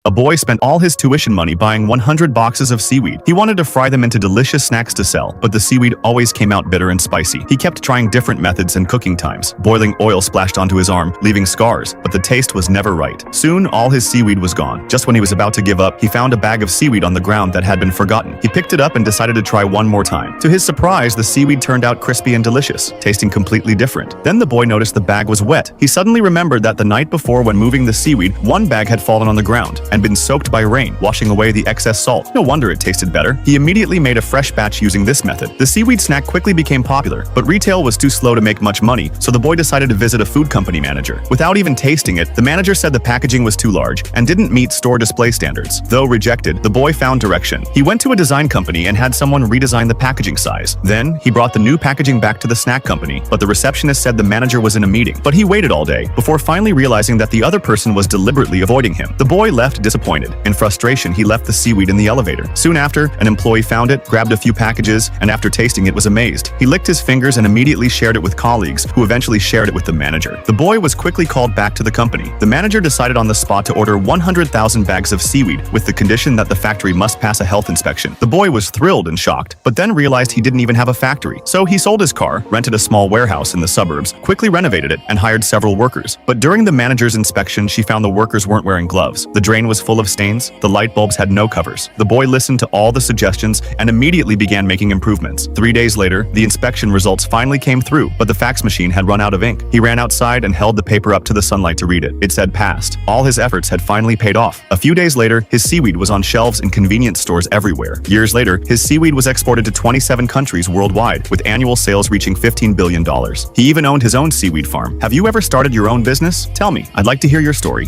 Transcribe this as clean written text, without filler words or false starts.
A boy spent all his tuition money buying 100 boxes of seaweed. He wanted to fry them into delicious snacks to sell, but the seaweed always came out bitter and spicy. He kept trying different methods and cooking times. Boiling oil splashed onto his arm, leaving scars, but the taste was never right. Soon, all his seaweed was gone. Just when he was about to give up, he found a bag of seaweed on the ground that had been forgotten. He picked it up and decided to try one more time. To his surprise, the seaweed turned out crispy and delicious, tasting completely different. Then the boy noticed the bag was wet. He suddenly remembered that the night before, when moving the seaweed, one bag had fallen on the ground and been soaked by rain, washing away the excess salt. No wonder it tasted better. He immediately made a fresh batch using this method. The seaweed snack quickly became popular, but retail was too slow to make much money, so the boy decided to visit a food company manager. Without even tasting it, the manager said the packaging was too large and didn't meet store display standards. Though rejected, the boy found direction. He went to a design company and had someone redesign the packaging size. Then, he brought the new packaging back to the snack company, but the receptionist said the manager was in a meeting. But he waited all day, before finally realizing that the other person was deliberately avoiding him. The boy left disappointed. In frustration, he left the seaweed in the elevator. Soon after, an employee found it, grabbed a few packages, and after tasting it was amazed. He licked his fingers and immediately shared it with colleagues, who eventually shared it with the manager. The boy was quickly called back to the company. The manager decided on the spot to order 100,000 bags of seaweed, with the condition that the factory must pass a health inspection. The boy was thrilled and shocked, but then realized he didn't even have a factory. So he sold his car, rented a small warehouse in the suburbs, quickly renovated it, and hired several workers. But during the manager's inspection, she found the workers weren't wearing gloves. The drain was full of stains. The light bulbs had no covers. The boy listened to all the suggestions and immediately began making improvements. 3 days later, the inspection results finally came through, but the fax machine had run out of ink. He ran outside and held the paper up to the sunlight to read it. It said passed. All his efforts had finally paid off. A few days later, his seaweed was on shelves in convenience stores everywhere. Years later, his seaweed was exported to 27 countries worldwide, with annual sales reaching $15 billion. He even owned his own seaweed farm. Have you ever started your own business? Tell me. I'd like to hear your story.